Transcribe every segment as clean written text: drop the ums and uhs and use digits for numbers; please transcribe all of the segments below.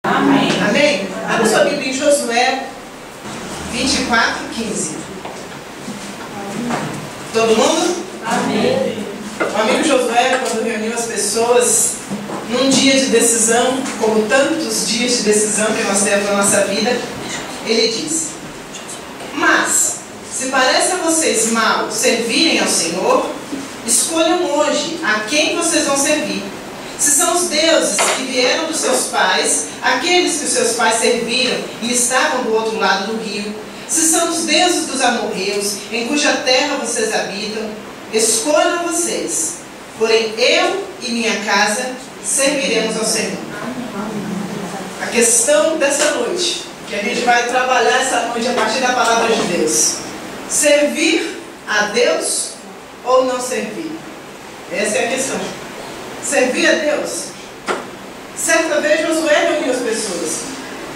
Amém. Amém? Abra sua Bíblia em Josué 24:15. Todo mundo? Amém. O amigo Josué, quando reuniu as pessoas num dia de decisão, como tantos dias de decisão que nós temos na nossa vida, ele diz: mas, se parece a vocês mal servirem ao Senhor, escolham hoje a quem vocês vão servir. Se são os deuses que vieram dos seus pais, aqueles que os seus pais serviram e estavam do outro lado do rio, se são os deuses dos amorreus, em cuja terra vocês habitam, escolham vocês. Porém, eu e minha casa serviremos ao Senhor. A questão dessa noite, que a gente vai trabalhar essa noite a partir da palavra de Deus: servir a Deus ou não servir? Essa é a questão. Servir a Deus. Certa vez Josué reuniu as pessoas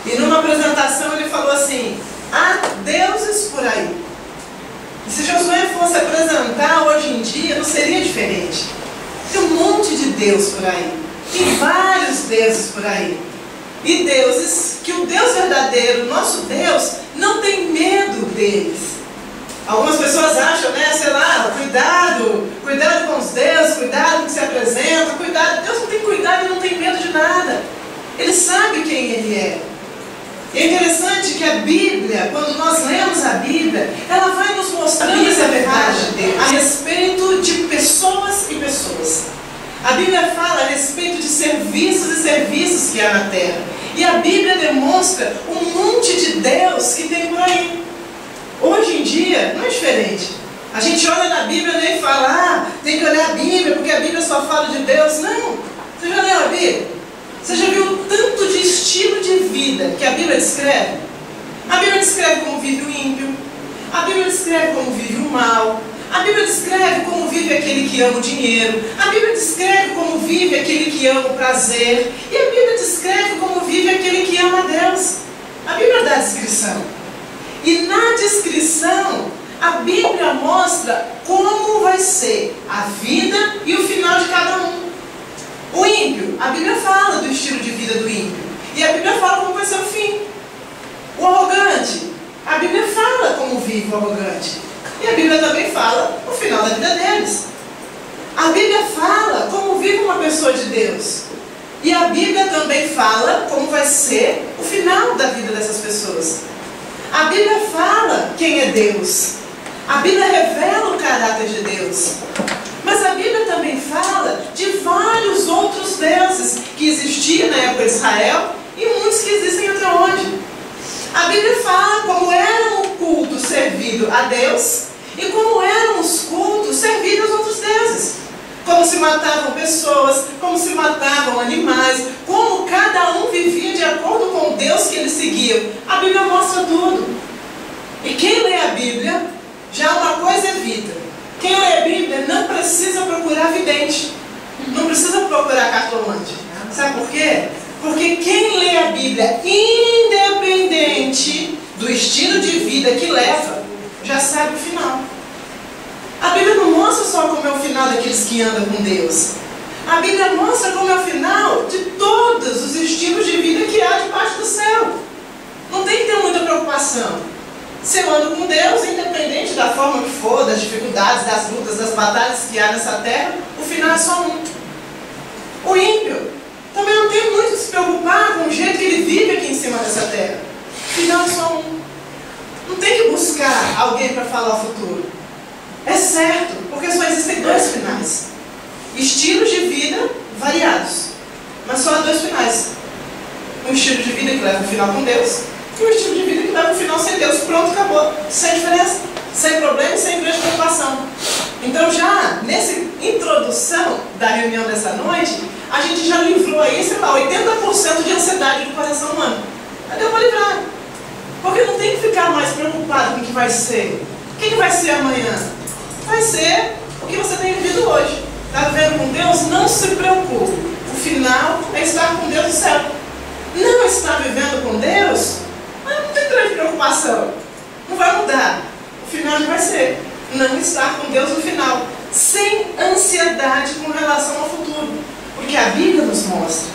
e numa apresentação ele falou assim: há deuses por aí. E se Josué fosse apresentar hoje em dia, não seria diferente. Tem um monte de Deus por aí. Tem vários deuses por aí. E deuses que o Deus verdadeiro, nosso Deus, não tem medo deles. Algumas pessoas acham, né, sei lá, cuidado com os deuses, cuidado com o que se apresenta, cuidado. Deus não tem cuidado e não tem medo de nada. Ele sabe quem Ele é. É interessante que a Bíblia, quando nós lemos a Bíblia, ela vai nos mostrando essa verdade de Deus a respeito de pessoas e pessoas. A Bíblia fala a respeito de serviços e serviços que há na terra. E a Bíblia demonstra um monte de Deus que tem por aí. Hoje em dia, não é diferente. A gente olha na Bíblia e fala: tem que olhar a Bíblia, porque a Bíblia só fala de Deus. Não. Você já leu a Bíblia? Você já viu o tanto de estilo de vida que a Bíblia descreve? A Bíblia descreve como vive o ímpio. A Bíblia descreve como vive o mal. A Bíblia descreve como vive aquele que ama o dinheiro. A Bíblia descreve como vive aquele que ama o prazer. E a Bíblia descreve como vive aquele que ama a Deus. A Bíblia dá a descrição. E na descrição, a Bíblia mostra como vai ser a vida e o final de cada um. O ímpio, a Bíblia fala do estilo de vida do ímpio. E a Bíblia fala como vai ser o fim. O arrogante, a Bíblia fala como vive o arrogante. E a Bíblia também fala o final da vida deles. A Bíblia fala como vive uma pessoa de Deus. E a Bíblia também fala como vai ser o final da vida dessas pessoas. A Bíblia fala quem é Deus. A Bíblia revela o caráter de Deus. Mas a Bíblia também fala de vários outros deuses que existiam na época de Israel e muitos que existem até hoje. A Bíblia fala como era o culto servido a Deus e como eram os cultos servidos aos outros deuses. Como se matavam pessoas, como se matavam animais, como cada um vivia de acordo com o Deus que eles seguiam. A Bíblia mostra tudo. E quem lê a Bíblia, já uma coisa evita. Quem lê a Bíblia não precisa procurar vidente, não precisa procurar cartomante. Sabe por quê? Porque quem lê a Bíblia, independente do estilo de vida que leva, já sabe o final. A Bíblia não mostra só como é o final daqueles que andam com Deus. A Bíblia mostra como é o final de todos os estilos de vida que há debaixo do céu. Não tem que ter muita preocupação. Se eu ando com Deus, independente da forma que for, das dificuldades, das lutas, das batalhas que há nessa terra, o final é só um. O ímpio também não tem muito que se preocupar com o jeito que ele vive aqui em cima dessa terra. O final é só um. Não tem que buscar alguém para falar o futuro. É certo, porque só existem dois finais. Estilos de vida variados, mas só há dois finais. Um estilo de vida que leva ao final com Deus e um estilo de vida que leva ao final sem Deus. Pronto, acabou. Sem diferença, sem problema e sem grande preocupação. Então já nessa introdução da reunião dessa noite, a gente já livrou aí, sei lá, 80% de ansiedade do coração humano. Já deu para livrar. Porque não tem que ficar mais preocupado com o que vai ser. O que vai ser amanhã? Vai ser o que você tem vivido hoje. Está vivendo com Deus? Não se preocupe. O final é estar com Deus no céu. Não estar vivendo com Deus? não estar com Deus no final, sem ansiedade com relação ao futuro. Porque a Bíblia nos mostra.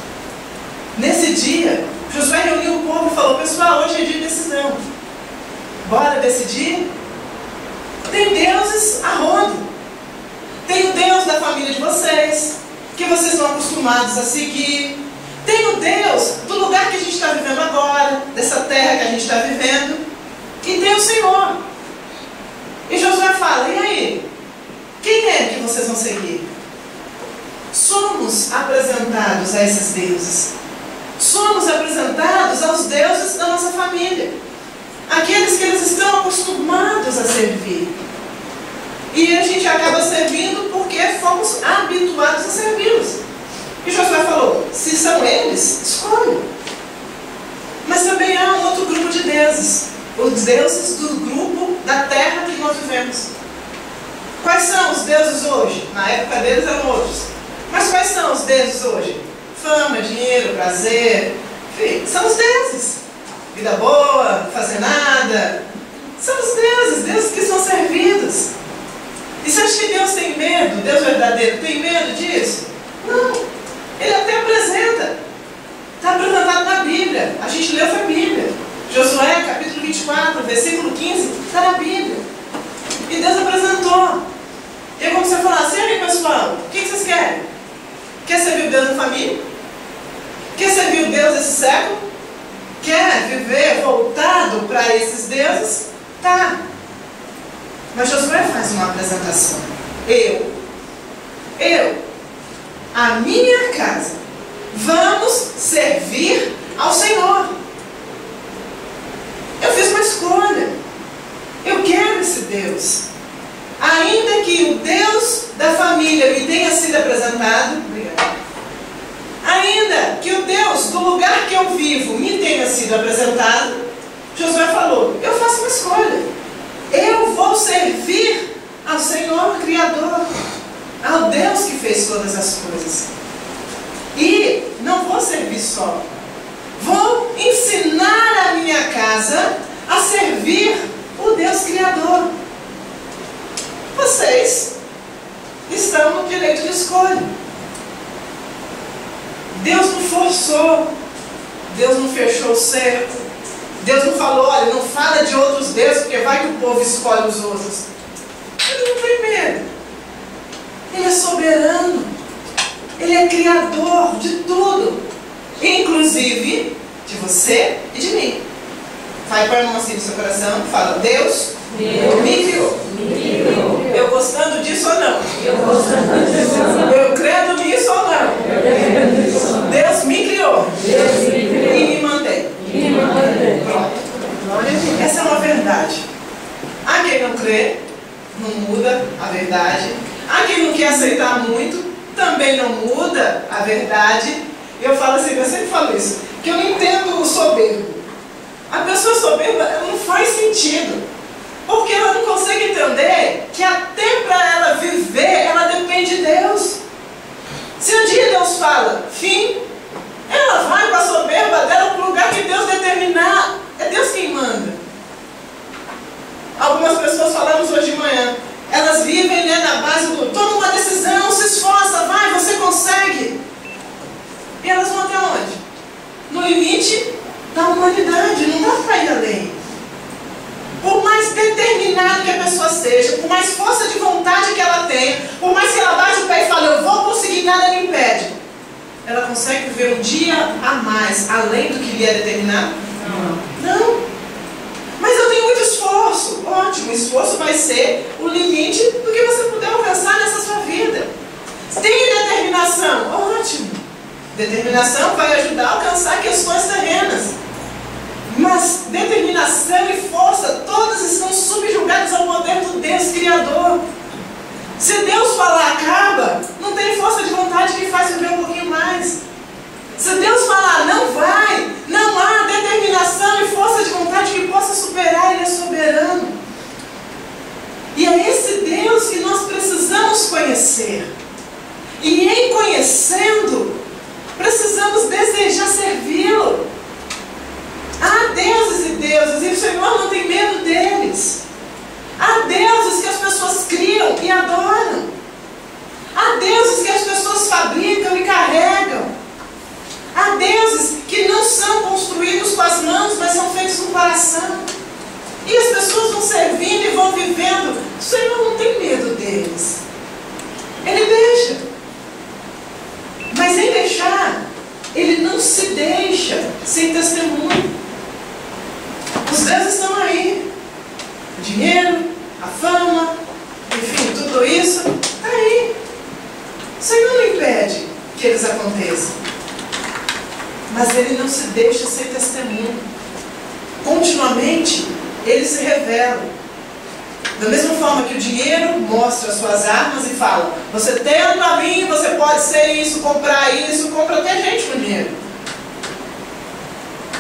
Nesse dia, Josué reuniu o povo e falou: pessoal, hoje é dia de decisão. Bora decidir? Tem deuses a rodo. Tem o Deus da família de vocês, que vocês estão acostumados a seguir. Tem o Deus do lugar que a gente está vivendo agora, dessa terra que a gente está vivendo. E tem o Senhor. E Josué fala: e aí? Quem é que vocês vão seguir? Somos apresentados a esses deuses. Somos apresentados aos deuses da nossa família. Aqueles que eles estão acostumados a servir. E a gente acaba servindo porque fomos habituados a servi-los. E Josué falou: se são eles, escolha. Mas também há um outro grupo de deuses. Os deuses do grupo da terra que nós vivemos. Quais são os deuses hoje? Na época deles eram outros. Mas quais são os deuses hoje? Fama, dinheiro, prazer. Enfim, são os deuses. Vida boa, fazer nada. São os deuses, deuses que são servidos. E você acha que Deus tem medo? Deus verdadeiro tem medo disso? Não. Ele até apresenta. Está apresentado na Bíblia. A gente leu a Bíblia. Josué, capítulo 24, versículo 15, está na Bíblia. E Deus apresentou. E é como você falar: assim, aí pessoal, o que vocês querem? Quer servir o Deus da família? Quer servir o Deus desse século? Quer viver voltado para esses deuses? Tá. Mas Josué faz uma apresentação. A minha casa, vamos servir ao Senhor. Eu fiz uma escolha. Eu quero esse Deus. Ainda que o Deus da família me tenha sido apresentado, ainda que o Deus do lugar que eu vivo me tenha sido apresentado, Josué falou: eu faço uma escolha. Eu vou servir ao Senhor Criador, ao Deus que fez todas as coisas. E não vou servir só. Vou ensinar a minha casa a servir o Deus Criador. Vocês estão no direito de escolha. Deus não forçou. Deus não fechou o cerco. Deus não falou: olha, não fala de outros deuses, porque vai que o povo escolhe os outros. Ele não tem medo. Ele é soberano. Ele é criador de tudo, inclusive de você e de mim. Vai para a mão assim no seu coração e fala: Deus me criou. Eu gostando disso ou não? Eu crendo nisso ou não? Deus me criou. E me mantém. Pronto. Essa é uma verdade. Há quem não crê, não muda a verdade. Há quem não quer aceitar muito, também não muda a verdade. Eu falo assim, eu sempre falo isso, que eu não entendo o soberbo. A pessoa soberba, ela não faz sentido, porque ela não consegue entender que até para ela viver, ela depende de Deus. Se um dia Deus fala fim, ela vai com a soberba dela para o lugar que Deus determinar. É Deus quem manda. Algumas pessoas falamos hoje de manhã, elas vivem, né, na base do toma uma decisão, se esforça, vai, você consegue. E elas vão até onde? No limite da humanidade, não dá para ir além. Por mais determinado que a pessoa seja, por mais força de vontade que ela tenha, por mais que ela bate o pé e fale: eu vou conseguir, nada me impede, ela consegue viver um dia a mais, além do que lhe é determinado? Não. Mas eu tenho muito esforço. Ótimo, o esforço vai ser o limite do que você puder alcançar nessa sua vida. Tem determinação? Ótimo. Determinação vai ajudar a alcançar questões terrenas. Mas determinação e força, todas estão subjugadas ao poder do Deus Criador. Se Deus falar acaba, não tem força de vontade que faz viver um pouquinho mais. Se Deus falar não vai, não há determinação e força de vontade que possa superar. Ele é soberano. E é esse Deus que nós precisamos conhecer. E em conhecendo, precisamos desejar servi-lo. Há deuses e deuses, e o Senhor não tem medo deles. Há deuses que as pessoas pessoas criam e adoram. Há deuses que as pessoas fabricam e carregam. Há deuses que não são construídos com as mãos, mas são feitos no coração. E as pessoas vão servindo e vão vivendo. O Senhor não tem medo deles. Ele deixa. Mas em deixar, Ele não se deixa sem testemunho. Os deuses estão aí. O dinheiro, a fama, enfim, tudo isso está aí. O Senhor não impede que eles aconteçam. Mas Ele não se deixa sem testemunho. Continuamente, Ele se revela. Da mesma forma que o dinheiro mostra as suas armas e fala: você tendo a mim, você pode ser isso, comprar isso, compra até gente com dinheiro.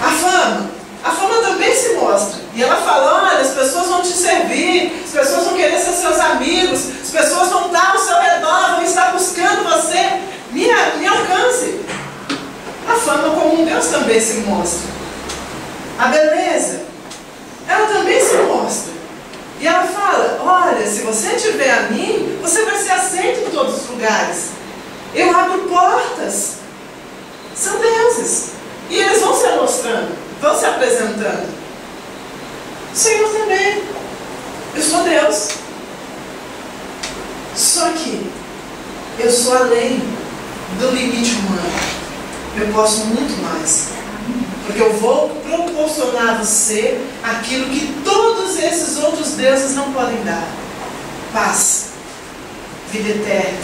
A fama também se mostra. E ela fala: olha, as pessoas vão te servir, as pessoas vão querer ser seus amigos, as pessoas vão estar ao seu redor, vão estar buscando você. Me alcance. A fama como um Deus também se mostra. A beleza, ela também se mostra. E ela fala: olha, se você tiver a mim, você vai ser aceito em todos os lugares. Eu abro portas. São deuses. E eles vão se mostrando, vão se apresentando. O Senhor também. Eu sou Deus. Só que eu sou além do limite humano. Eu posso muito mais. Porque eu vou proporcionar a você aquilo que todos esses outros deuses não podem dar. Paz, vida eterna,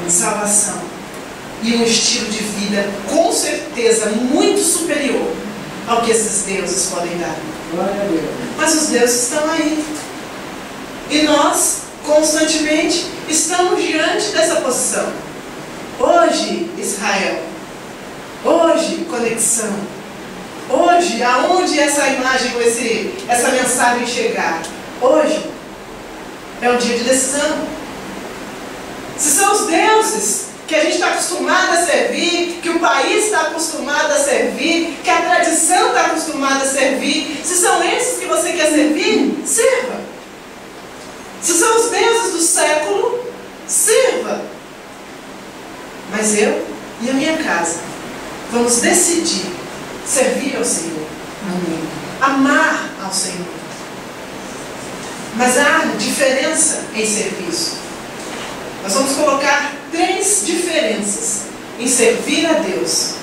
salvação e um estilo de vida com certeza muito superior ao que esses deuses podem dar. Mas os deuses estão aí. E nós, constantemente, estamos diante dessa posição. Hoje, Israel. Hoje, conexão. Hoje, aonde essa imagem, essa mensagem chegar? Hoje é um dia de decisão. Se são os deuses que a gente está acostumado a servir, que o país está acostumado a servir, que a tradição está acostumada a servir, se são esses que você quer servir, sirva. Se são os deuses do século, sirva. Mas eu e a minha casa vamos decidir servir ao Senhor. Amém. Amar ao Senhor. Mas há diferença em serviço. Nós vamos colocar 3 diferenças em servir a Deus.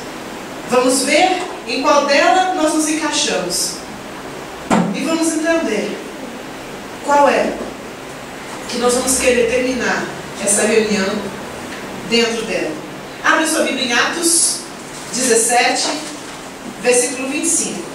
Vamos ver em qual dela nós nos encaixamos. E vamos entender qual é que nós vamos querer terminar essa reunião dentro dela. Abre sua Bíblia em Atos 17, versículo 25.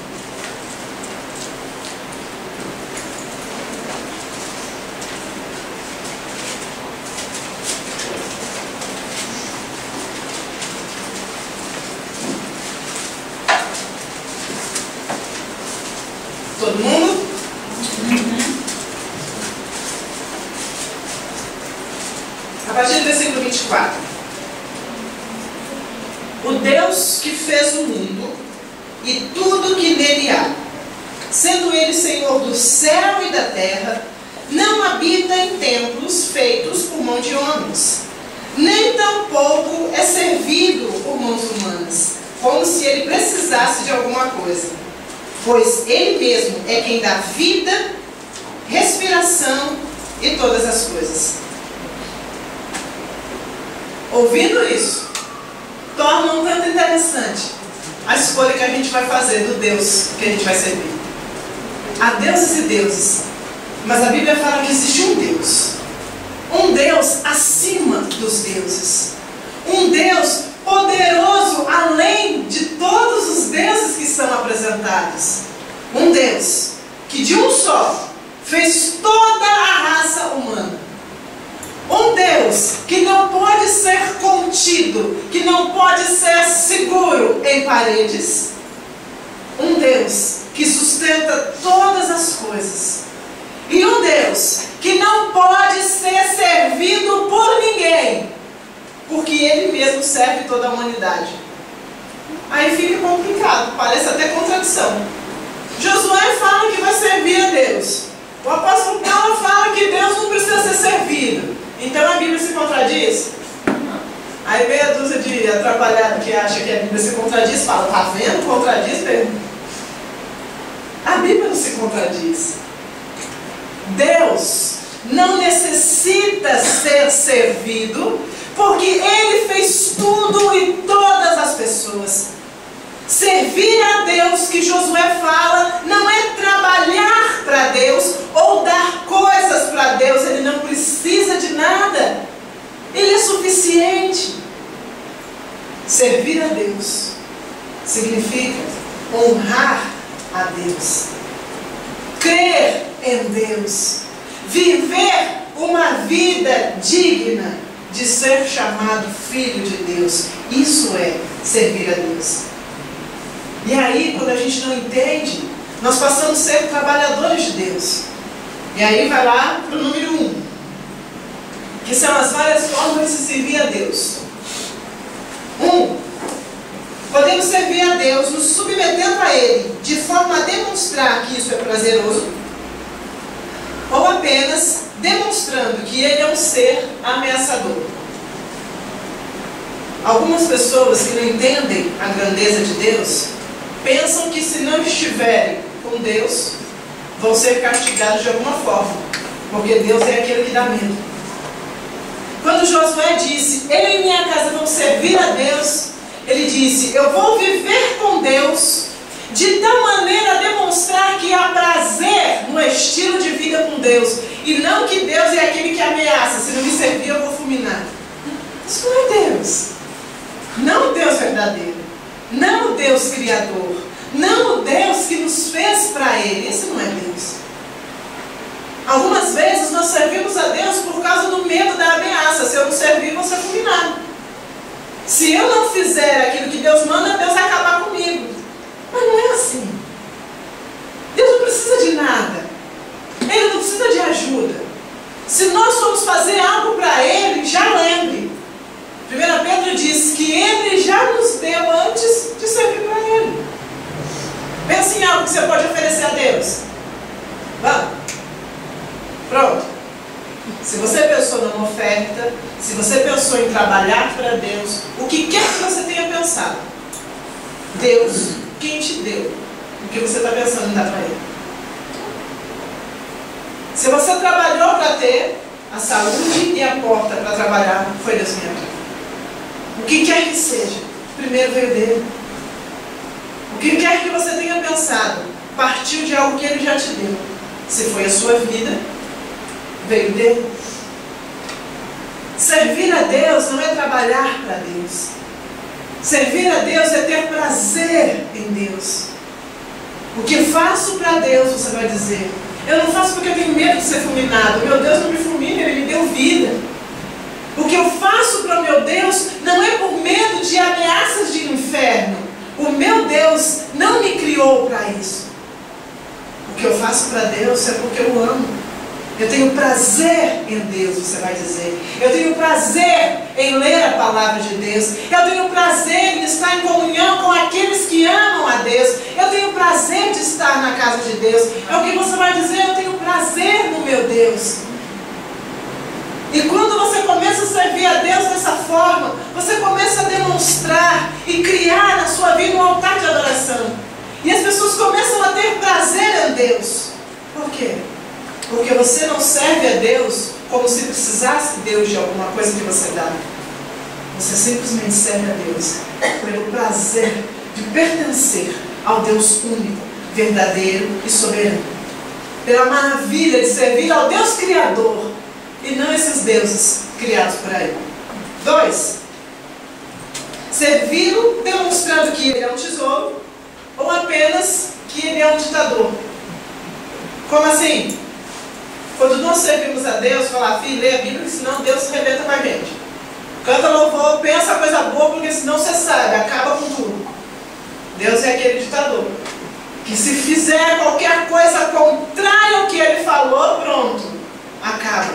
Todo mundo? A partir do versículo 24. O Deus que fez o mundo e tudo que nele há, sendo Ele Senhor do céu e da terra, não habita em templos feitos por mão de homens, nem tampouco é servido por mãos humanas, como se Ele precisasse de alguma coisa, pois Ele mesmo é quem dá vida, respiração e todas as coisas. Ouvindo isso, torna um tanto interessante a escolha que a gente vai fazer do Deus que a gente vai servir. Há deuses e deuses, mas a Bíblia fala que existe um Deus acima dos deuses, um Deus poderoso além de todos os deuses que são apresentados, um Deus que de um só fez toda a raça humana. Um Deus que não pode ser contido, que não pode ser seguro em paredes. Um Deus que sustenta todas as coisas. E um Deus que não pode ser servido por ninguém, porque Ele mesmo serve toda a humanidade. Aí fica complicado, parece até contradição. Josué fala que vai servir a Deus. O apóstolo Paulo fala que Deus não precisa ser servido. Então a Bíblia se contradiz? Aí meia dúzia de atrapalhado que acha que a Bíblia se contradiz, fala, tá vendo? Contradiz mesmo. A Bíblia não se contradiz. Deus não necessita ser servido, porque Ele fez tudo e todas as pessoas. Servir a Deus, que Josué fala, não é trabalhar para Deus ou dar coisas para Deus. Ele não precisa de nada. Ele é suficiente. Servir a Deus significa honrar a Deus, crer em Deus, viver uma vida digna de ser chamado filho de Deus. Isso é servir a Deus. E aí, quando a gente não entende, nós passamos a ser trabalhadores de Deus. E aí vai lá para o número 1, que são as várias formas de servir a Deus. 1. Podemos servir a Deus nos submetendo a Ele, de forma a demonstrar que isso é prazeroso, ou apenas demonstrando que Ele é um ser ameaçador. Algumas pessoas que não entendem a grandeza de Deus pensam que se não estiverem com Deus, vão ser castigados de alguma forma, porque Deus é aquele que dá medo. Quando Josué disse, eu e minha casa vamos servir a Deus, ele disse, eu vou viver com Deus, de tal maneira a demonstrar que há prazer no estilo de vida com Deus, e não que Deus é aquele que ameaça, se não me servir eu vou fulminar. Isso não é Deus. Não o Deus verdadeiro, não o Deus criador, não o Deus que nos fez para Ele. Esse não é Deus. Algumas vezes nós servimos a Deus por causa do medo da ameaça. Se eu não servir, vou ser fulminado. Se eu não fizer aquilo que Deus manda, Deus vai acabar comigo. Mas não é assim. Deus não precisa de nada. Ele não precisa de ajuda. Se nós formos fazer algo para Ele, já lembre. 1 Pedro diz que Ele já nos deu antes de servir para Ele. Pense em algo que você pode oferecer a Deus. Vamos. Pronto. Se você pensou numa oferta, se você pensou em trabalhar para Deus, o que quer que você tenha pensado, Deus, quem te deu o que você está pensando em dar para Ele? Se você trabalhou para ter a saúde e a porta para trabalhar, foi Deus que deu. O que quer que seja, primeiro veio dele. O que quer que você tenha pensado, partiu de algo que Ele já te deu. Se foi a sua vida, veio dele. Servir a Deus não é trabalhar para Deus. Servir a Deus é ter prazer em Deus. O que faço para Deus, você vai dizer, eu não faço porque eu tenho medo de ser fulminado. Meu Deus não me fulmina, Ele me deu vida. O que eu faço para o meu Deus não é por medo de ameaças de inferno. O meu Deus não me criou para isso. O que eu faço para Deus é porque eu amo. Eu tenho prazer em Deus, você vai dizer. Eu tenho prazer em ler a palavra de Deus. Eu tenho prazer em estar em comunhão com aqueles que amam a Deus. Eu tenho prazer de estar na casa de Deus. É o que você vai dizer, eu tenho prazer no meu Deus. E quando você começa a servir a Deus dessa forma, você começa a demonstrar e criar na sua vida um altar de adoração. E as pessoas começam a ter prazer em Deus. Por quê? Porque você não serve a Deus como se precisasse Deus de alguma coisa que você dá. Você simplesmente serve a Deus pelo prazer de pertencer ao Deus único, verdadeiro e soberano. Pela maravilha de servir ao Deus Criador e não esses deuses criados por aí. 2. Servi-lo demonstrando que Ele é um tesouro ou apenas que Ele é um ditador. Como assim? Quando nós servimos a Deus, falar, filho, lê a Bíblia, senão Deus se arrebenta com a gente. Canta louvor, pensa coisa boa, porque senão você sabe, acaba com tudo. Deus é aquele ditador que se fizer qualquer coisa contrária ao que Ele falou, pronto, acaba.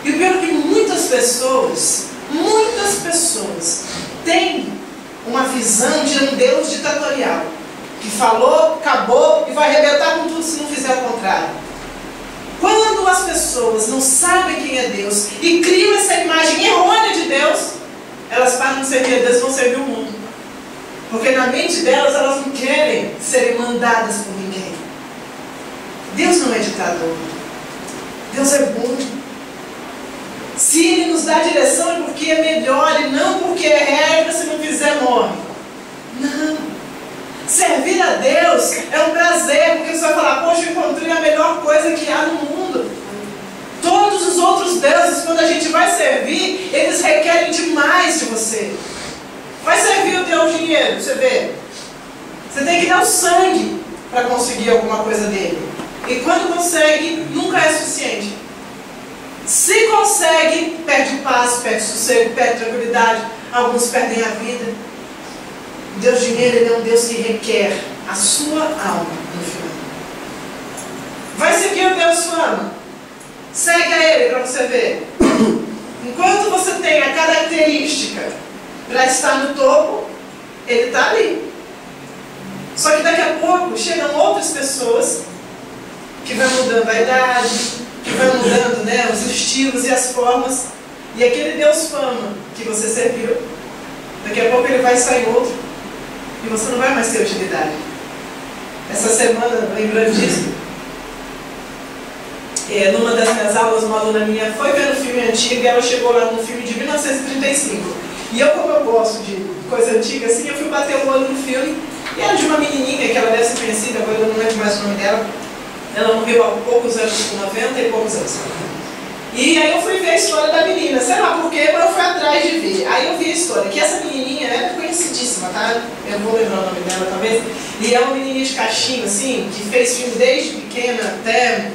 E o pior é que muitas pessoas têm uma visão de um Deus ditatorial, que falou, acabou e vai arrebentar com tudo se não fizer o contrário. pessoas não sabem quem é Deus e criam essa imagem errônea de Deus, elas param de servir a Deus e vão servir o mundo. Porque na mente delas, elas não querem serem mandadas por ninguém. Deus não é ditador. Deus é bom. Se Ele nos dá direção é porque é melhor e não porque é regra, se não fizer morre. Não. Servir a Deus é um prazer, porque você vai falar, poxa, eu encontrei a melhor coisa que há no mundo. Todos os outros deuses, quando a gente vai servir, eles requerem demais de você. Vai servir o teu dinheiro, você vê. Você tem que dar o sangue para conseguir alguma coisa dele. E quando consegue, nunca é suficiente. Se consegue, perde paz, perde sossego, perde tranquilidade. Alguns perdem a vida. Deus dinheiro, Ele é um Deus que requer a sua alma no final. Vai seguir o Deus fama. Segue a Ele para você ver. Enquanto você tem a característica para estar no topo, Ele está ali. Só que daqui a pouco chegam outras pessoas que vão mudando a idade, que vão mudando, né, os estilos e as formas. E aquele Deus fama que você serviu, daqui a pouco ele vai sair outro e você não vai mais ter utilidade. Essa semana, lembrando disso, numa das minhas aulas, uma aluna minha foi ver um filme antigo e ela chegou lá num filme de 1935. E eu, como eu gosto de coisa antiga assim, eu fui bater o olho no filme e era de uma menininha que ela deve ser conhecida, agora eu não lembro mais o nome dela. Ela morreu há poucos anos, com 90 e poucos anos. E aí eu fui ver a história da menina, sei lá porquê, mas eu fui atrás de ver. Aí eu vi a história, que essa menininha era conhecidíssima, tá? Eu vou lembrar o nome dela talvez. E é uma menininha de cachinho, assim, que fez filme desde pequena até...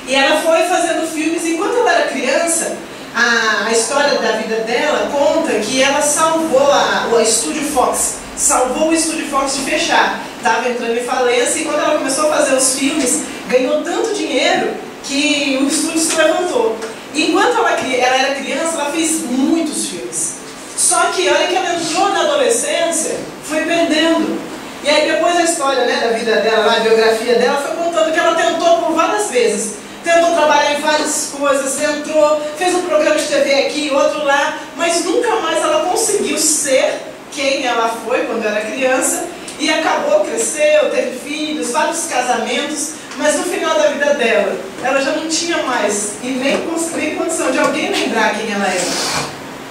E ela foi fazendo filmes, enquanto ela era criança, a história da vida dela conta que ela salvou o Estúdio Fox. Salvou o Estúdio Fox de fechar. Estava entrando em falência e quando ela começou a fazer os filmes, ganhou tanto dinheiro que o estúdio se levantou. E enquanto ela era criança, ela fez muitos filmes. Só que a hora que ela entrou na adolescência, foi perdendo. E aí depois a história, né, da vida dela, a biografia dela, foi contando que ela tentou por várias vezes. Tentou trabalhar em várias coisas, entrou, fez um programa de TV aqui, outro lá, mas nunca mais ela conseguiu ser quem ela foi quando era criança. E acabou, cresceu, teve filhos, vários casamentos, mas no final da vida dela, ela já não tinha mais e nem condição de alguém lembrar quem ela era.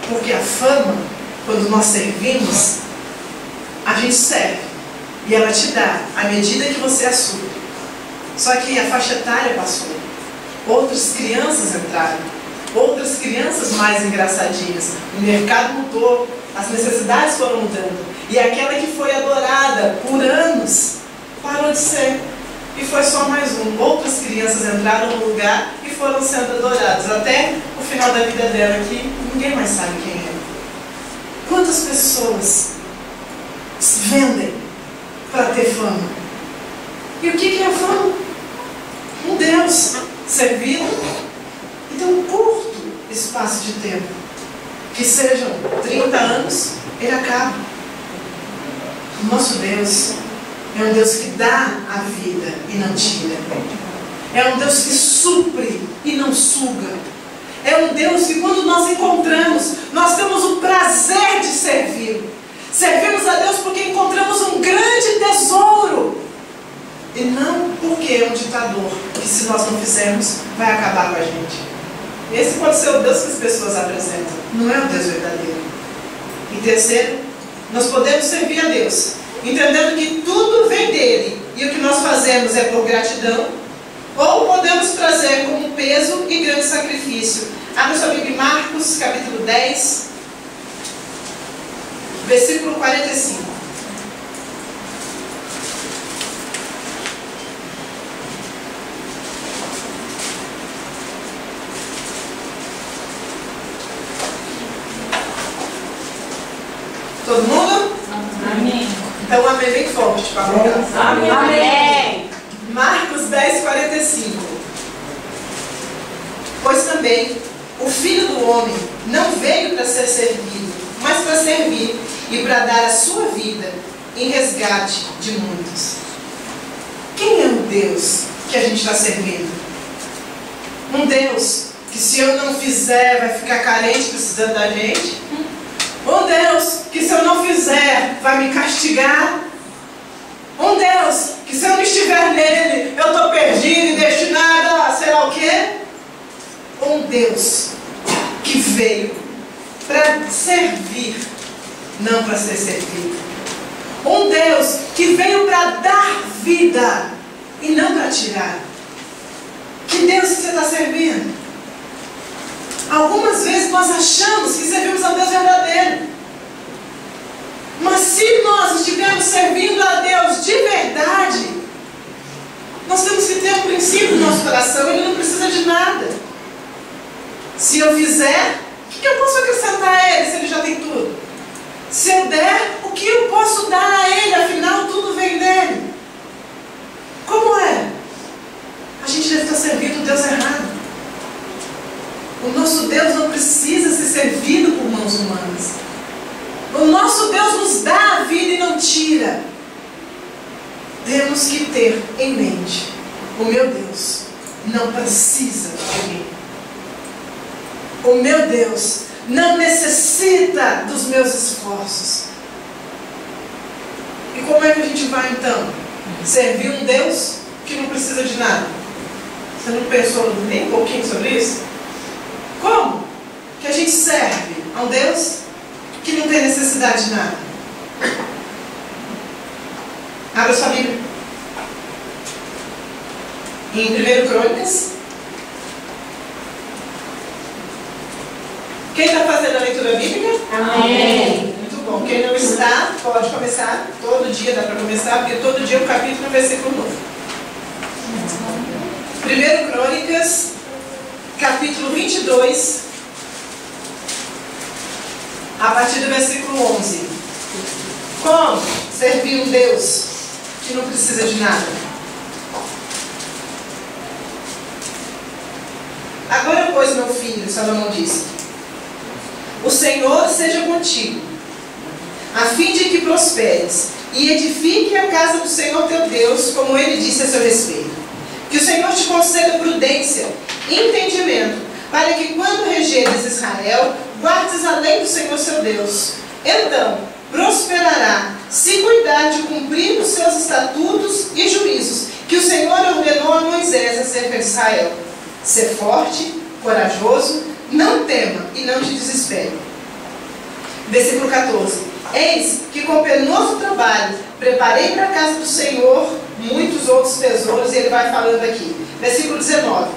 Porque a fama, quando nós servimos, a gente serve e ela te dá à medida que você assume. Só que a faixa etária passou, outras crianças entraram, outras crianças mais engraçadinhas, o mercado mudou, as necessidades foram mudando. E aquela que foi adorada por anos, parou de ser. E foi só mais um. Outras crianças entraram no lugar e foram sendo adoradas. Até o final da vida dela, que ninguém mais sabe quem é. Quantas pessoas se vendem para ter fama? E o que é a fama? Um Deus servido e tem um curto espaço de tempo. Que sejam 30 anos, ele acaba. O nosso Deus é um Deus que dá a vida e não tira. É um Deus que supre e não suga. É um Deus que quando nós encontramos, nós temos o prazer de servir. Servimos a Deus porque encontramos um grande tesouro. E não porque é um ditador, que se nós não fizermos, vai acabar com a gente. Esse pode ser o Deus que as pessoas apresentam. Não é o Deus verdadeiro. E terceiro, nós podemos servir a Deus, entendendo que tudo vem dele e o que nós fazemos é por gratidão, ou podemos trazer como peso e grande sacrifício. Abra sua Bíblia em Marcos, capítulo 10, versículo 45. Todo mundo? Amém. Então, amém bem forte para colocar. Amém. Amém. Marcos 10, 45. Pois também o Filho do Homem não veio para ser servido, mas para servir e para dar a sua vida em resgate de muitos. Quem é o Deus que a gente está servindo? Um Deus que se eu não fizer vai ficar carente precisando da gente. Um Deus que se eu não fizer vai me castigar. Um Deus que se eu não estiver nele eu estou perdido e destinado a sei lá o quê. Um Deus que veio para servir, não para ser servido. Um Deus que veio para dar vida e não para tirar. Que Deus que você está servindo? Algumas vezes nós achamos que servimos a Deus verdadeiro. Mas se nós estivermos servindo a Deus de verdade, nós temos que ter um princípio no nosso coração. Ele não precisa de nada. Se eu fizer, o que eu posso acrescentar a Ele se Ele já tem tudo? Se eu der, o que eu posso dar a Ele? Afinal, tudo vem dEle. Como é? A gente deve estar servindo o Deus errado. O nosso Deus não precisa ser servido por mãos humanas. O nosso Deus nos dá a vida e não tira. Temos que ter em mente: o meu Deus não precisa de mim. O meu Deus não necessita dos meus esforços. E como é que a gente vai então servir um Deus que não precisa de nada? Você não pensou nem um pouquinho sobre isso? Como que a gente serve a um Deus que não tem necessidade de nada? Abra sua Bíblia em 1 Crônicas. Quem está fazendo a leitura bíblica? Amém. Muito bom. Quem não está, pode começar. Todo dia dá para começar, porque todo dia é um capítulo e um versículo novo. 1 Crônicas, capítulo 22, a partir do versículo 11. Como servir um Deus que não precisa de nada? Agora, pois, meu filho, Salomão disse: o Senhor seja contigo, a fim de que prosperes e edifique a casa do Senhor teu Deus, como ele disse a seu respeito. Que o Senhor te conceda prudência e entendimento, para que quando regeres Israel, guardes a lei do Senhor seu Deus. Então prosperará, se cuidar de cumprir os seus estatutos e juízos, que o Senhor ordenou a Moisés acerca de Israel. Ser forte, corajoso, não tema e não te desespere. Versículo 14. Eis que com penoso trabalho preparei para a casa do Senhor muitos outros tesouros, e ele vai falando aqui. Versículo 19.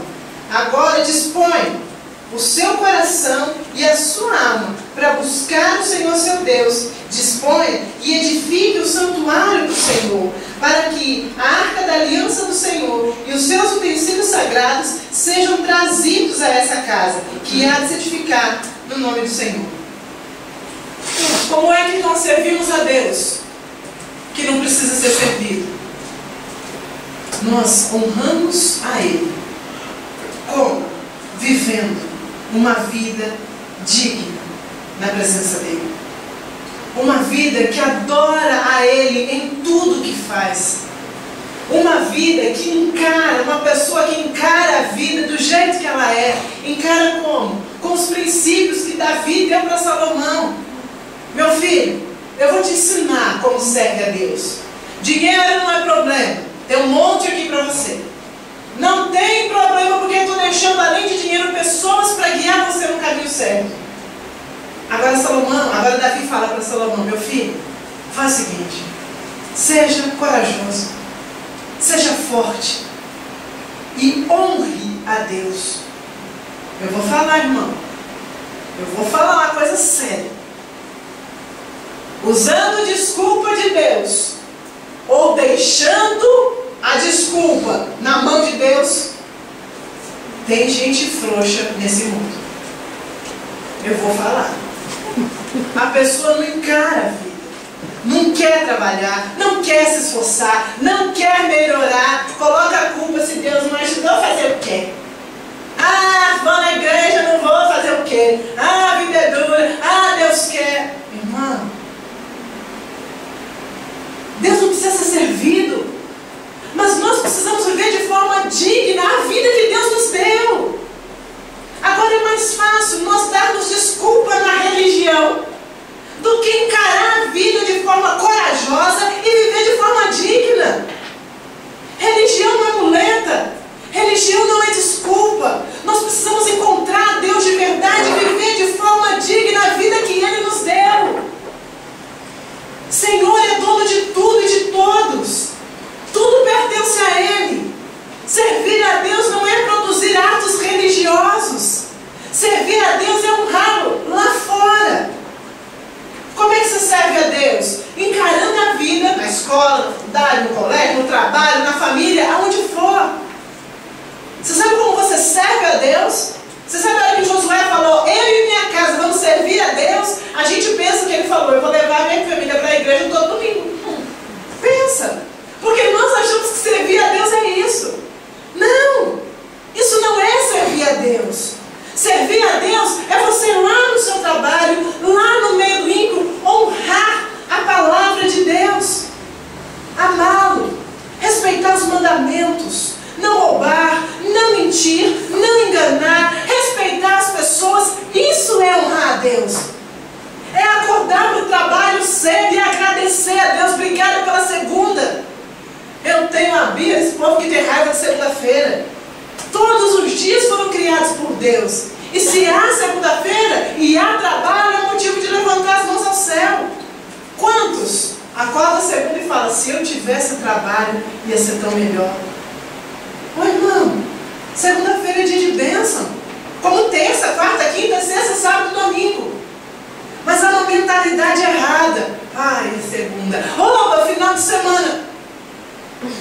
Agora dispõe o seu coração e a sua alma para buscar o Senhor seu Deus. Disponha e edifique o santuário do Senhor, para que a arca da aliança do Senhor e os seus utensílios sagrados sejam trazidos a essa casa, que há de se edificar no nome do Senhor. Como é que nós servimos a Deus que não precisa ser servido? Nós honramos a Ele. Como? Vivendo uma vida digna na presença dEle. Uma vida que adora a Ele em tudo que faz. Uma vida que encara, uma pessoa que encara a vida do jeito que ela é. Encara como? Com os princípios que Davi deu para Salomão. Meu filho, eu vou te ensinar como serve a Deus. Dinheiro não é problema. Tem um monte aqui para você. Não tem problema, porque eu estou deixando, além de dinheiro, pessoas para guiar você no caminho certo. Agora Davi fala para Salomão: meu filho, faz o seguinte, seja corajoso, seja forte e honre a Deus. Eu vou falar, irmão, eu vou falar uma coisa séria. Usando desculpa de Deus ou deixando a desculpa na mão de Deus, tem gente frouxa nesse mundo. Eu vou falar. A pessoa não encara a vida, não quer trabalhar, não quer se esforçar, não quer melhorar, coloca a culpa: se Deus não ajudou, fazer o quê? Ah, vou na igreja, não vou fazer o quê? Ah, a vida é dura, ah, Deus quer. Irmão, Deus não precisa ser servido, mas nós precisamos viver de forma digna a vida que Deus nos deu. religião não é desculpa. Nós precisamos encontrar Deus de verdade e viver de forma digna a vida que Ele nos deu. Senhor é dono de tudo e de todos. Tudo pertence a Ele. Servir a Deus não é produzir atos religiosos. Servir a Deus é honrá-lo lá fora. Como é que você serve a Deus? Encarando a vida na escola, na faculdade, no colégio, no trabalho, na família, aonde for. Você sabe como você serve a Deus? Você sabe a hora que Josué falou, eu e minha casa vamos servir a Deus? A gente pensa que ele falou, eu vou levar a minha família para a igreja todo domingo. Pensa. Porque nós achamos que servir a Deus é isso. Não. Isso não é servir a Deus. Servir a Deus é você lá no seu trabalho, lá no meio do ímpio, honrar a palavra de Deus. Amá-lo. Respeitar os mandamentos. Não roubar, não mentir, não enganar, respeitar as pessoas, isso é honrar a Deus. É acordar para o trabalho cedo e agradecer a Deus. Obrigada pela segunda. Eu tenho a Bíblia, esse povo que tem raiva de segunda-feira. Todos os dias foram criados por Deus. E se há segunda-feira e há trabalho, é motivo de levantar as mãos ao céu. Quantos acordam segunda e falam, se eu tivesse trabalho, ia ser tão melhor. Ô irmão, segunda-feira é dia de bênção. Como terça, quarta, quinta, sexta, sábado e domingo. Mas há uma mentalidade errada. Ai, segunda. Opa, final de semana.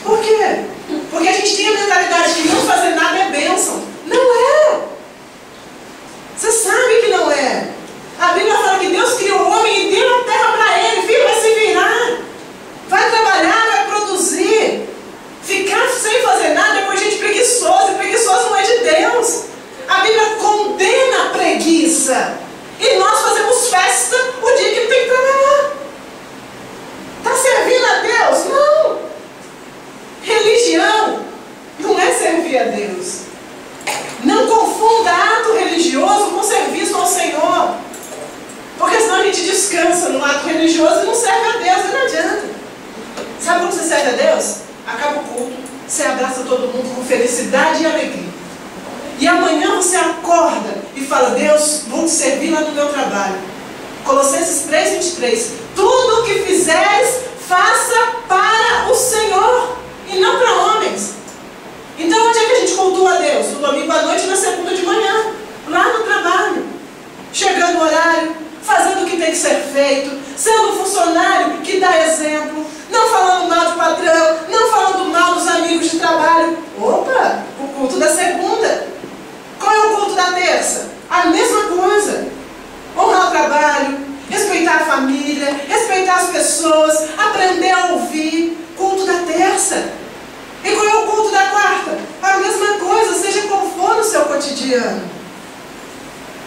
Por quê? Porque a gente tem a mentalidade de não fazer nada é bênção. Não é. Você sabe que não é. A Bíblia fala que Deus criou o homem e deu a terra para ele. Filho, vai se virar. Vai trabalhar, vai produzir. Ficar sem fazer nada é coisa de gente preguiçosa. E preguiçoso não é de Deus. A Bíblia condena a preguiça. E nós fazemos festa o dia que tem que trabalhar. Está servindo a Deus? Não. Religião não é servir a Deus. Não confunda ato religioso com serviço ao Senhor. Porque senão a gente descansa no ato religioso e não serve a Deus. Não adianta. Sabe como você serve a Deus? Acaba o culto, você abraça todo mundo com felicidade e alegria. E amanhã você acorda e fala, Deus, vou te servir lá no meu trabalho. Colossenses 3:23. Tudo o que fizeres, faça para o Senhor e não para homens. Então onde é que a gente cultua a Deus? No domingo à noite e na segunda de manhã. Lá no trabalho. Chegando o horário, fazendo o que tem que ser feito, sendo um funcionário que dá exemplo, não falando mal do patrão, não falando mal dos amigos de trabalho. Opa, o culto da segunda. Qual é o culto da terça? A mesma coisa. Honrar o trabalho, respeitar a família, respeitar as pessoas, aprender a ouvir. Culto da terça. E qual é o culto da quarta? A mesma coisa, seja qual for no seu cotidiano.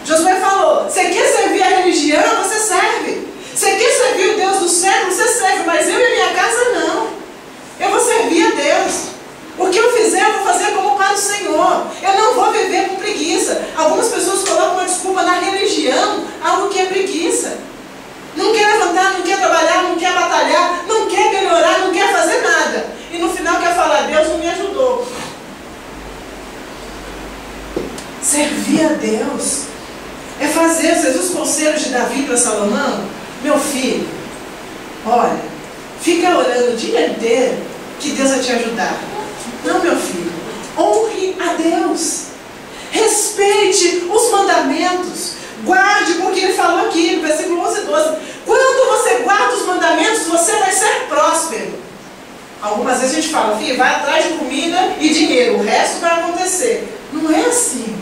Josué falou, você quer servir a religião, você serve. Você quer servir o Deus do céu, você serve. Mas eu e minha casa não. Eu vou servir a Deus. O que eu fizer, eu vou fazer como para o Senhor. Eu não vou viver com preguiça. Algumas pessoas colocam uma desculpa na religião, algo que é preguiça. Não quer levantar, não quer trabalhar, não quer batalhar, não quer melhorar, não quer fazer nada. E no final quer falar, Deus não me ajudou. Servir a Deus é fazer, vocês viram os conselhos de Davi para Salomão? Meu filho, olha, fica orando o dia inteiro que Deus vai te ajudar. Não, meu filho, honre a Deus. Respeite os mandamentos. Guarde, porque ele falou aqui no versículo 11 e 12. Quando você guarda os mandamentos, você vai ser próspero. Algumas vezes a gente fala, filho, vai atrás de comida e dinheiro, o resto vai acontecer. Não é assim.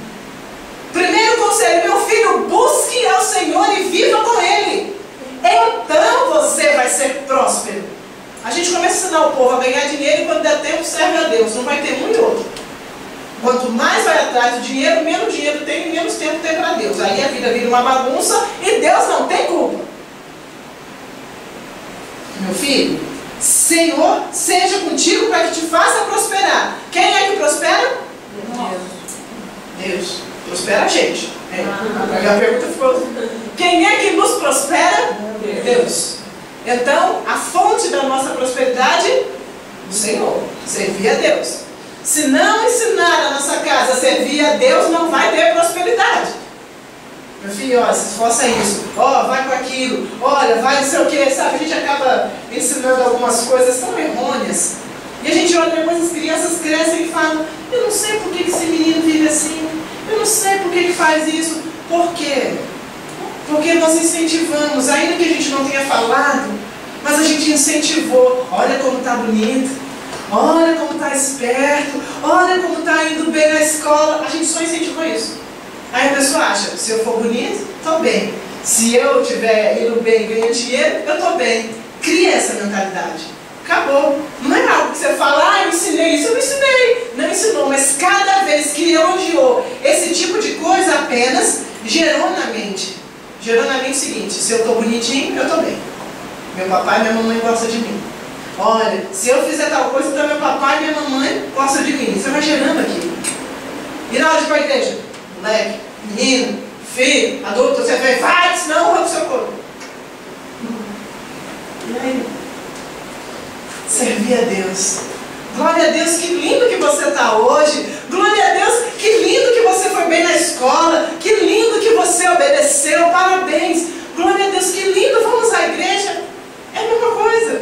Primeiro conselho, meu filho, busque ao Senhor e viva com Ele. Então você vai ser próspero. A gente começa a ensinar o povo a ganhar dinheiro e quando der tempo serve a Deus. Não vai ter um e outro. Quanto mais vai atrás do dinheiro, menos dinheiro tem e menos tempo tem para Deus. Aí a vida vira uma bagunça e Deus não tem culpa. Meu filho, Senhor seja contigo para que te faça prosperar. Quem é que prospera? Deus. Prospera a gente. A pergunta ficou: quem é que nos prospera? Deus. Então, a fonte da nossa prosperidade, o Senhor. Servir a Deus. Se não ensinar a nossa casa a servir a Deus, não vai ter prosperidade. Meu filho, ó, se esforça isso, ó, vai com aquilo, olha, vai não sei o que, sabe? A gente acaba ensinando algumas coisas tão errôneas. E a gente olha depois, as crianças crescem e falam, eu não sei por que esse menino vive assim, eu não sei por que ele faz isso. Por quê? Porque nós incentivamos, ainda que a gente não tenha falado, mas a gente incentivou. Olha como está bonito, olha como está esperto, olha como está indo bem na escola. A gente só incentivou isso. Aí a pessoa acha, se eu for bonito, estou bem. Se eu estiver indo bem e ganhando dinheiro, eu estou bem. Cria essa mentalidade. Acabou. Não é algo que você fala, eu ensinei isso, eu não ensinei. Não ensinou, mas cada vez que elogiou esse tipo de coisa apenas, gerou na mente. Gerou na mente o seguinte, se eu estou bonitinho, eu estou bem. Meu papai e minha mamãe gostam de mim. Olha, se eu fizer tal coisa, então meu papai e minha mamãe gostam de mim. Você vai gerando aquilo. E na hora de ir para a igreja? Moleque, menino, filho, adulto, você vai, senão eu vou pro seu corpo. E aí? Servir a Deus. Glória a Deus, que lindo que você está hoje. Glória a Deus, que lindo que você foi bem na escola. Que lindo que você obedeceu. Parabéns. Glória a Deus, que lindo. Vamos à igreja. É a mesma coisa.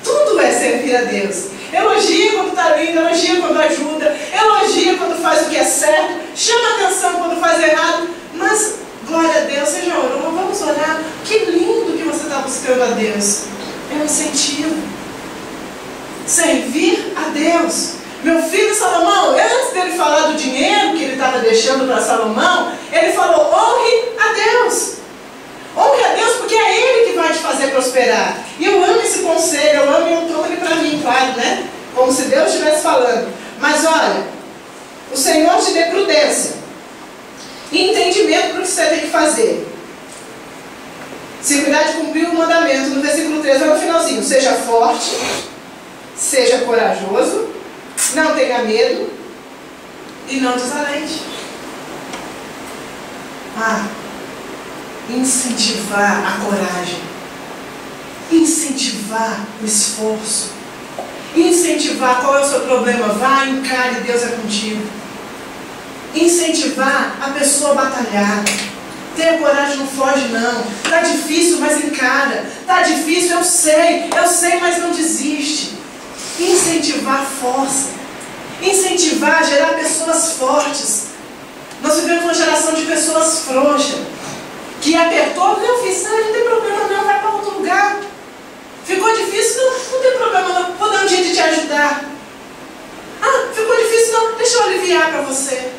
Tudo é servir a Deus. Elogia quando está lindo, elogia quando ajuda, elogia quando faz o que é certo, chama atenção quando faz errado. Mas, glória a Deus, você já orou? Vamos orar. Que lindo que você está buscando a Deus. É um incentivo. Servir a Deus. Meu filho Salomão, antes dele falar do dinheiro que ele estava deixando para Salomão, ele falou, honre a Deus. Honre a Deus porque é Ele que vai te fazer prosperar. E eu amo esse conselho, eu amo e eu tomo ele para mim, claro, né? Como se Deus estivesse falando. Mas olha, o Senhor te dê prudência e entendimento para o que você tem que fazer. Se cuidar de cumprir o mandamento, no versículo 3, vai no finalzinho. Seja forte, seja corajoso, não tenha medo e não desalente. Incentivar a coragem, incentivar o esforço, incentivar qual é o seu problema, vai, encare, Deus é contigo. Incentivar a pessoa a batalhar. Tenha coragem, não foge não. Está difícil, mas encara. Está difícil, eu sei, mas não desiste. Incentivar força. Incentivar, gerar pessoas fortes. Nós vivemos uma geração de pessoas frouxas. Que apertou, não fiz, não tem problema não, vai para outro lugar. Ficou difícil, não tem problema não, vou dar um jeito de te ajudar. Ficou difícil não, deixa eu aliviar para você.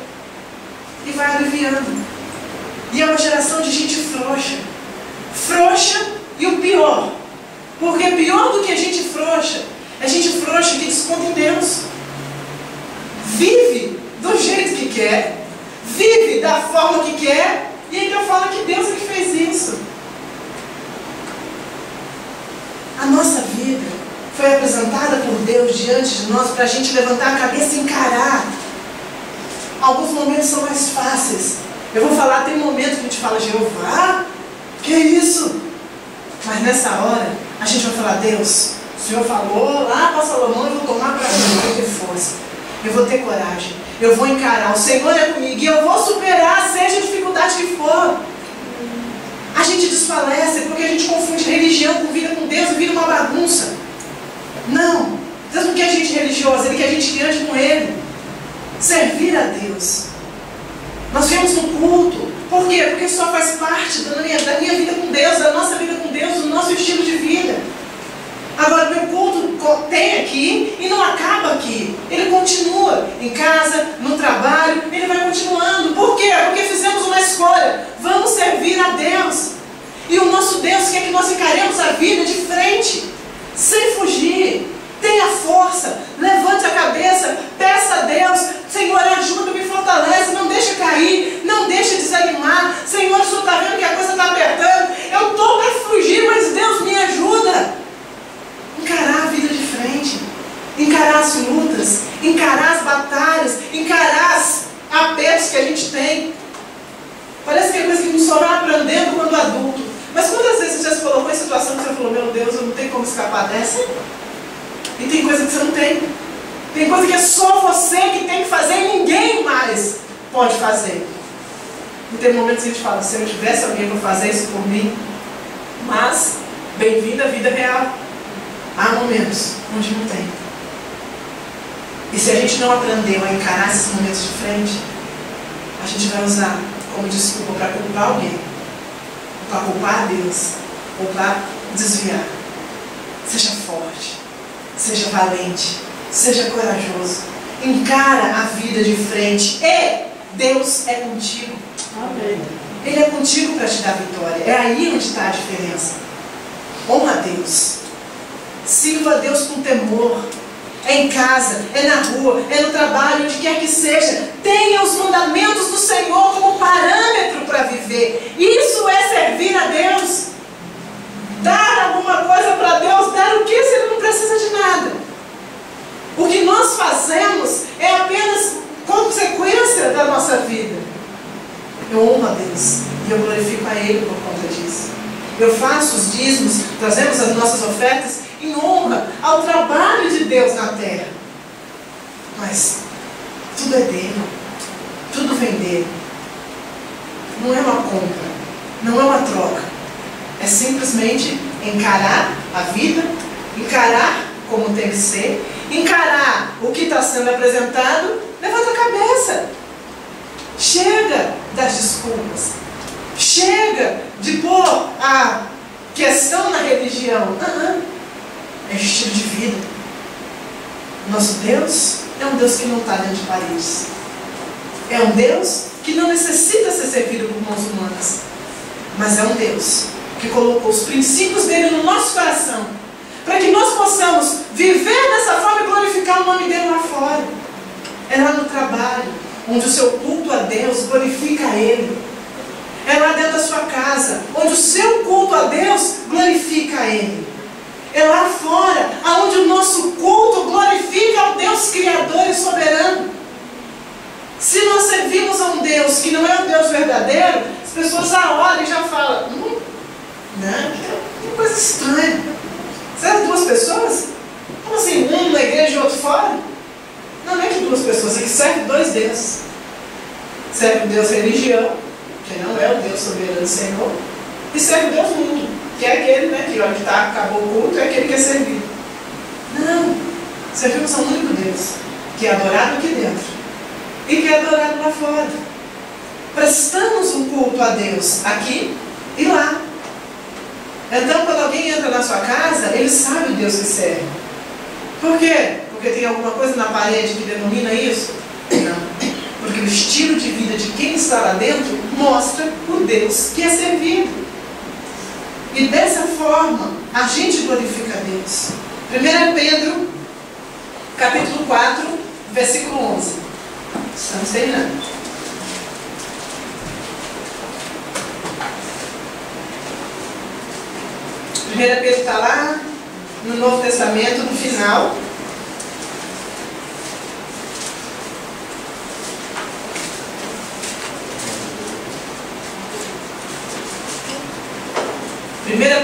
E vai aliviando. E é uma geração de gente frouxa. Frouxa e o pior. Porque pior do que a gente frouxa, é gente frouxa que desconta em Deus. Vive do jeito que quer, vive da forma que quer, e ainda fala que Deus é que fez isso. A nossa vida foi apresentada por Deus diante de nós para a gente levantar a cabeça e encarar. Alguns momentos são mais fáceis. Eu vou falar, tem momentos que a gente fala, Jeová, que isso? Mas nessa hora, a gente vai falar, Deus, o Senhor falou lá para Salomão, eu vou tomar para mim, eu vou ter força, eu vou ter coragem, eu vou encarar, o Senhor é comigo e eu vou superar, seja a dificuldade que for. A gente desfalece porque a gente confunde religião com vida com Deus e vira uma bagunça. Não, Deus não quer gente religiosa, Ele quer gente que ande com Ele. Servir a Deus. Nós viemos no culto. Por quê? Porque isso só faz parte da minha vida com Deus, da nossa vida com Deus, do nosso estilo de vida. Agora, meu culto tem aqui e não acaba aqui. Ele continua em casa, no trabalho, ele vai continuando. Por quê? Porque fizemos uma escolha. Vamos servir a Deus. E o nosso Deus quer que nós encaremos a vida de frente, sem fugir. Tenha força, levante a cabeça, peça a Deus, Senhor, ajuda-me, fortalece, não deixe cair, não deixe desanimar. Senhor, o Senhor está vendo que a coisa está apertando, eu estou para fugir, mas Deus me ajuda. Encarar a vida de frente, encarar as lutas, encarar as batalhas, encarar os apertos que a gente tem. Parece que é coisa que a gente só vai aprendendo quando adulto. Mas quantas vezes você já se colocou em situação que você falou, meu Deus, eu não tenho como escapar dessa? E tem coisa que você não tem. Tem coisa que é só você que tem que fazer e ninguém mais pode fazer. E tem momentos que a gente fala, se eu tivesse alguém para fazer isso por mim, mas, bem-vindo à vida real. Há momentos onde não tem. E se a gente não aprendeu a encarar esses momentos de frente, a gente vai usar como desculpa para culpar alguém, para culpar a Deus, ou para desviar. Seja forte, seja valente, seja corajoso. Encara a vida de frente. E Deus é contigo. Amém. Ele é contigo para te dar vitória. É aí onde está a diferença. Honra a Deus. Sirva a Deus com temor. É em casa, é na rua, é no trabalho, onde quer que seja. Tenha os mandamentos do Senhor como parâmetro para viver. Isso é servir a Deus. Dar alguma coisa para Deus. Dar o que se Ele não precisa de nada? O que nós fazemos é apenas consequência da nossa vida. Eu honro a Deus e eu glorifico a Ele por conta disso. Eu faço os dízimos, trazemos as nossas ofertas em honra ao trabalho de Deus na terra. Mas tudo é dele, tudo vem dele. Não é uma compra, não é uma troca. É simplesmente encarar a vida, encarar como tem que ser, encarar o que está sendo apresentado, levanta a cabeça. Chega das desculpas. Chega de pôr a questão na religião. É estilo de vida. Nosso Deus é um Deus que não está dentro de paredes. É um Deus que não necessita ser servido por mãos humanas. Mas é um Deus que colocou os princípios dele no nosso coração, para que nós possamos viver dessa forma e glorificar o nome dele lá fora. É lá no trabalho, onde o seu culto a Deus glorifica a Ele. É lá dentro da sua casa, onde o seu culto a Deus glorifica a Ele. É lá fora, onde o nosso culto glorifica ao Deus Criador e Soberano. Se nós servimos a um Deus que não é um Deus verdadeiro, as pessoas já olham e já falam, né? Que coisa estranha. Será duas pessoas? Como assim? Um na igreja e outro fora? Não é que duas pessoas, é que serve dois deuses. Serve o Deus religião, que não é o Deus soberano Senhor, e serve o Deus mundo, que é aquele, né, que olha que acabou o culto, é aquele que é servido. Não, servimos a um único Deus, que é adorado aqui dentro e que é adorado lá fora. Prestamos um culto a Deus aqui e lá. Então, quando alguém entra na sua casa, ele sabe o Deus que serve. Por quê? Porque tem alguma coisa na parede que denomina isso? Não. Porque o estilo de vida de quem está lá dentro mostra o Deus que é servido. E dessa forma, a gente glorifica a Deus. 1 Pedro, capítulo 4, versículo 11. Estamos terminando. 1 Pedro está lá no Novo Testamento, no final.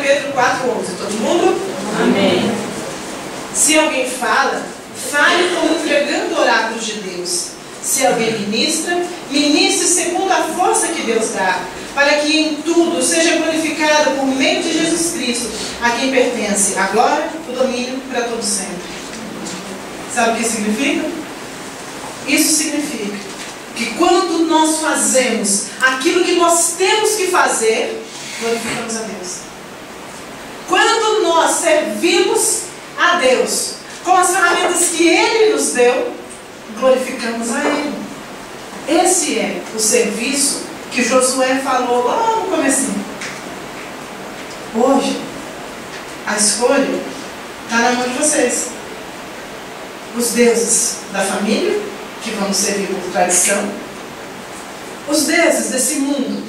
Pedro 4:11. Todo mundo? Amém. Se alguém fala, fale como entregando oráculos de Deus. Se alguém ministra, ministre segundo a força que Deus dá, para que em tudo seja glorificado por meio de Jesus Cristo, a quem pertence a glória, o domínio para todo sempre. Sabe o que significa? Isso significa que quando nós fazemos aquilo que nós temos que fazer, glorificamos a Deus. Quando nós servimos a Deus com as ferramentas que Ele nos deu, glorificamos a Ele. Esse é o serviço que Josué falou lá no comecinho. Hoje, a escolha está na mão de vocês. Os deuses da família, que vão servir por tradição. Os deuses desse mundo,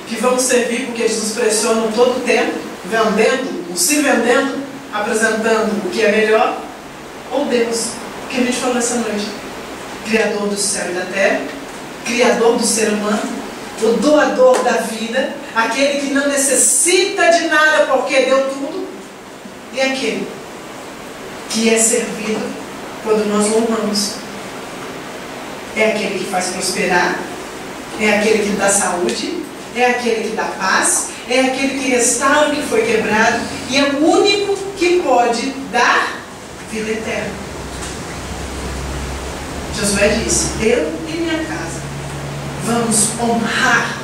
que vão servir porque eles nos pressionam todo o tempo, vendendo, se vendendo, apresentando o que é melhor. Ou Deus, que a gente falou essa noite, Criador do céu e da terra, Criador do ser humano, o doador da vida, aquele que não necessita de nada porque deu tudo, e aquele que é servido quando nós honramos. É aquele que faz prosperar, é aquele que dá saúde, é aquele que dá paz, é aquele que restaura o que foi quebrado e é o único que pode dar vida eterna. Josué disse: eu e minha casa vamos honrar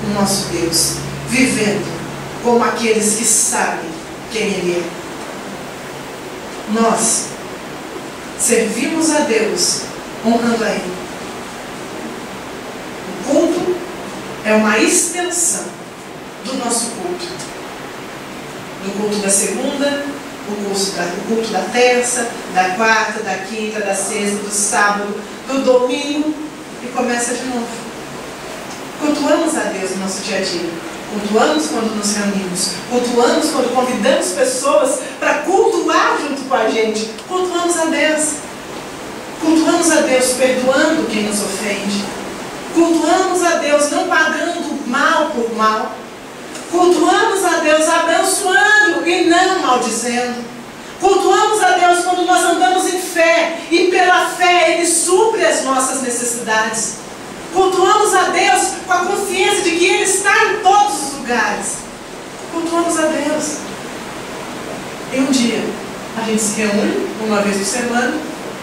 o nosso Deus, vivendo como aqueles que sabem quem Ele é. Nós servimos a Deus honrando a Ele. O culto é uma extensão do nosso culto. Do culto da segunda, o culto da terça, da quarta, da quinta, da sexta, do sábado, do domingo, e começa de novo. Cultuamos a Deus no nosso dia a dia. Cultuamos quando nos reunimos. Cultuamos quando convidamos pessoas para cultuar junto com a gente. Cultuamos a Deus. Cultuamos a Deus perdoando quem nos ofende. Cultuamos a Deus não pagando mal por mal. Cultuamos a Deus abençoando e não maldizendo. Cultuamos a Deus quando nós andamos em fé e pela fé Ele supre as nossas necessidades. Cultuamos a Deus com a consciência de que Ele está em todos os lugares. Cultuamos a Deus. Em um dia, a gente se reúne uma vez por semana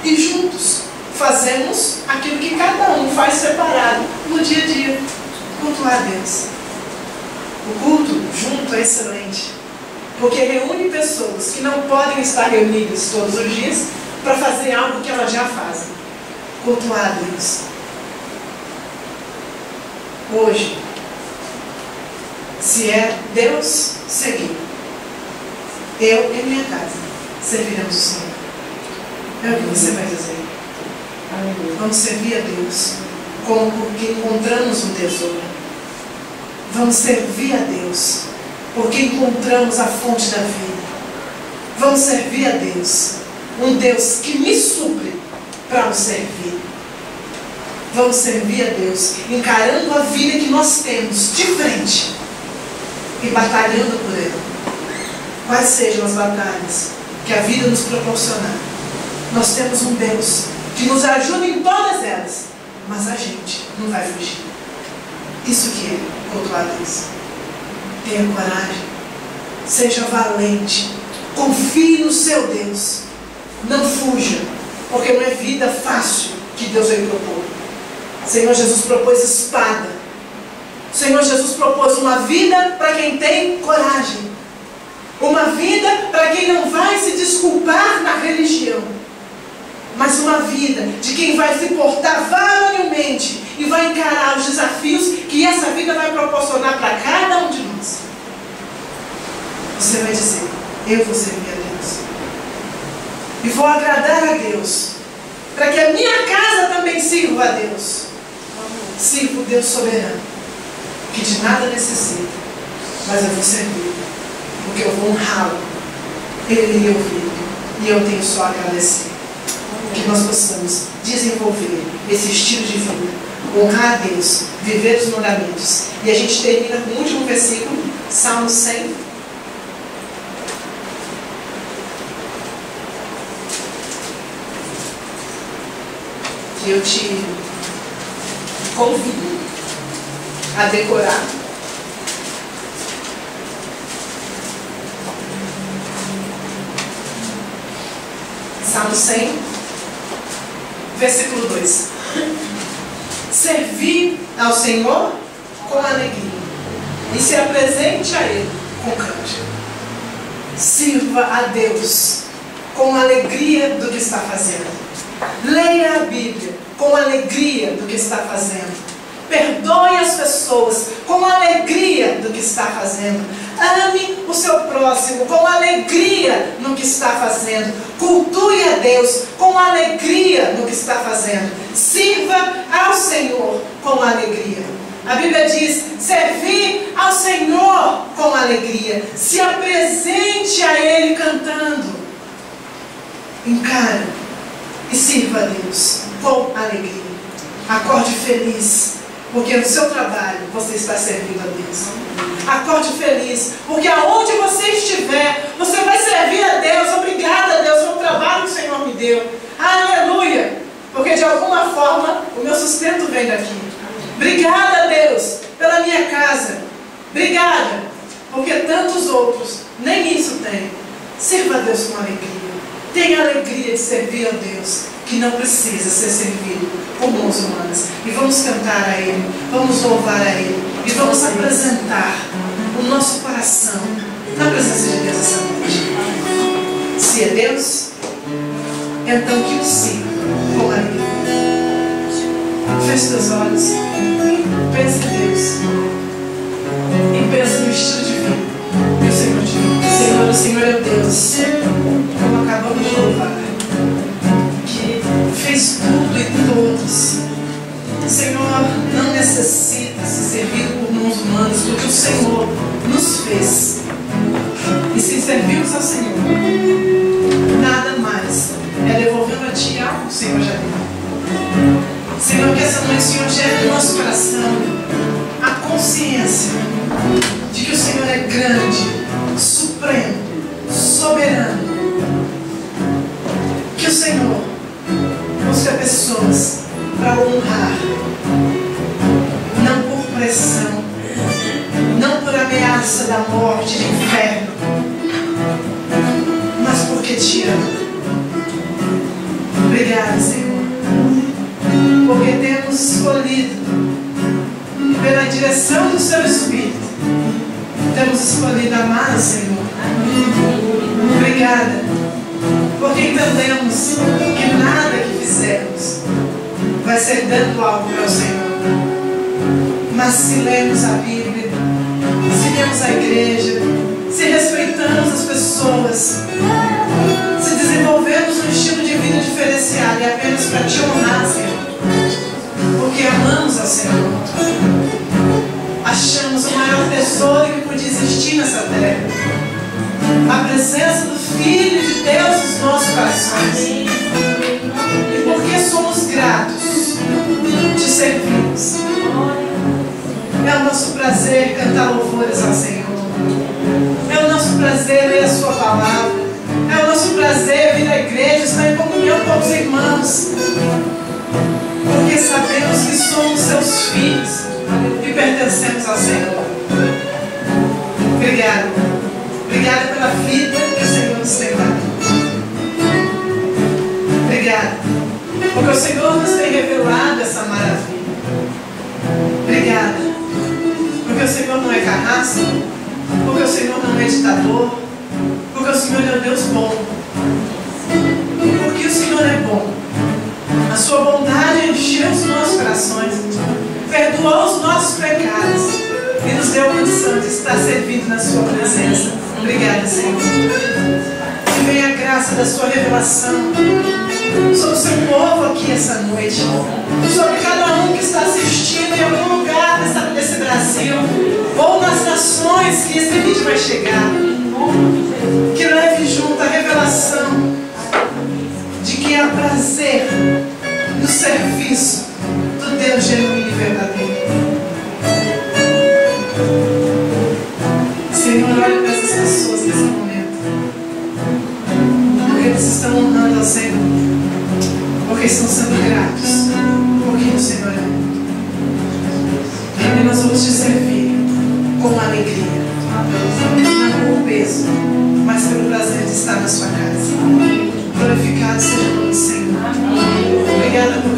e juntos fazemos aquilo que cada um faz separado no dia a dia. Cultuar a Deus. O culto junto é excelente, porque reúne pessoas que não podem estar reunidas todos os dias para fazer algo que elas já fazem. Cultuar a Deus. Hoje, se é Deus seguir, eu e minha casa serviremos o Senhor. É o que você vai dizer. Vamos servir a Deus como porque encontramos um tesouro. Vamos servir a Deus porque encontramos a fonte da vida. Vamos servir a Deus, um Deus que me supre para o servir. Vamos servir a Deus encarando a vida que nós temos de frente e batalhando por ela. Quais sejam as batalhas que a vida nos proporcionar, nós temos um Deus que nos ajuda em todas elas, mas a gente não vai fugir. Isso que é cultuar a Deus. Tenha coragem, seja valente, confie no seu Deus, não fuja, porque não é vida fácil que Deus veio propor. O Senhor Jesus propôs espada. O Senhor Jesus propôs uma vida para quem tem coragem, uma vida para quem não vai se desculpar na religião, mas uma vida de quem vai se portar varonilmente e vai encarar os desafios que essa vida vai proporcionar para cada um de nós. Você vai dizer: eu vou servir a Deus e vou agradar a Deus, para que a minha casa também sirva a Deus. Sirva o Deus soberano, que de nada necessita, mas eu vou servir, porque eu vou honrá-lo. Ele me ouviu e eu tenho só a agradecer. Que nós possamos desenvolver esse estilo de vida, honrar a Deus, viver os mandamentos. E a gente termina com o último versículo, Salmo 100. Que eu te convido a decorar. Salmo 100, versículo 2. Servir ao Senhor com alegria e se apresente a Ele com cântico. Sirva a Deus com alegria do que está fazendo. Leia a Bíblia com alegria do que está fazendo. Perdoe as pessoas com alegria do que está fazendo. Ame o seu próximo com alegria no que está fazendo. Cultue a Deus com alegria no que está fazendo. Sirva ao Senhor com alegria. A Bíblia diz: servir ao Senhor com alegria. Se apresente a Ele cantando. Encare e sirva a Deus com alegria. Acorde feliz, porque no seu trabalho você está servindo a Deus. Acorde feliz, porque aonde você estiver, você vai servir a Deus. Obrigada, Deus, pelo trabalho que o Senhor me deu. Aleluia! Porque de alguma forma o meu sustento vem daqui. Obrigada, Deus, pela minha casa. Obrigada, porque tantos outros nem isso têm. Sirva a Deus com alegria. Tenha a alegria de servir a Deus, que não precisa ser servido por mãos humanas. E vamos cantar a Ele, vamos louvar a Ele, e vamos apresentar o nosso coração na presença de Deus essa noite. Se é Deus, então que o siga com alegria. Feche teus olhos, pense em Deus e pense no estilo de vida que o Senhor te deu. Senhor, o Senhor é o Deus, como acabamos de louvar, que fez tudo e todos. O Senhor não necessita ser servido por mãos humanas, porque o Senhor nos fez. E se servirmos ao Senhor, nada mais é devolvendo a Ti algo que o Senhor já deu. Senhor, que essa noite o Senhor gere no nosso coração a consciência de que o Senhor é grande, supremo, soberano. Que o Senhor busca pessoas para honrar, não por pressão, não por ameaça da morte, do inferno, mas porque Te ama. Obrigado, Senhor, porque temos escolhido pela direção do Seu Espírito, temos escolhido amar o Senhor. Obrigada, porque entendemos que nada que fizermos vai ser dando algo para o Senhor. Mas se lemos a Bíblia, se lemos a igreja, se respeitamos as pessoas, se desenvolvemos um estilo de vida diferenciado e apenas para Te honrar, Senhor, porque amamos ao Senhor, achamos o maior tesouro que podia existir nessa terra, a presença do Filho de Deus nos nossos corações. E porque somos gratos de servi-los, é o nosso prazer cantar louvores ao Senhor, é o nosso prazer ler a Sua palavra, é o nosso prazer vir à igreja, estar em comunhão com os irmãos, porque sabemos que somos Seus filhos e pertencemos ao Senhor. Obrigado. Obrigado pela vida que o Senhor nos tem dado. Obrigado, porque o Senhor nos tem revelado essa maravilha. Obrigada, porque o Senhor não é carrasco, porque o Senhor não é ditador, porque o Senhor é um Deus bom. E porque o Senhor é bom, a Sua bondade encheu os nossos corações, perdoou os nossos pecados e nos deu a condição de estar servindo na Sua presença. Obrigada, Senhor. Que venha a graça da Sua revelação sobre o Seu povo aqui essa noite, sobre cada um que está assistindo em algum lugar desse Brasil ou nas nações que esse vídeo vai chegar. Que leve junto a revelação de que há prazer no serviço do Deus genuíno e verdadeiro. Senhor, olha para essas pessoas nesse momento, porque eles estão honrando ao Senhor, porque estão sendo gratos, porque o Senhor é bom. E nós vamos Te servir com alegria, não com peso, mas pelo prazer de estar na Sua casa. Glorificado seja o nome do Senhor. Obrigada por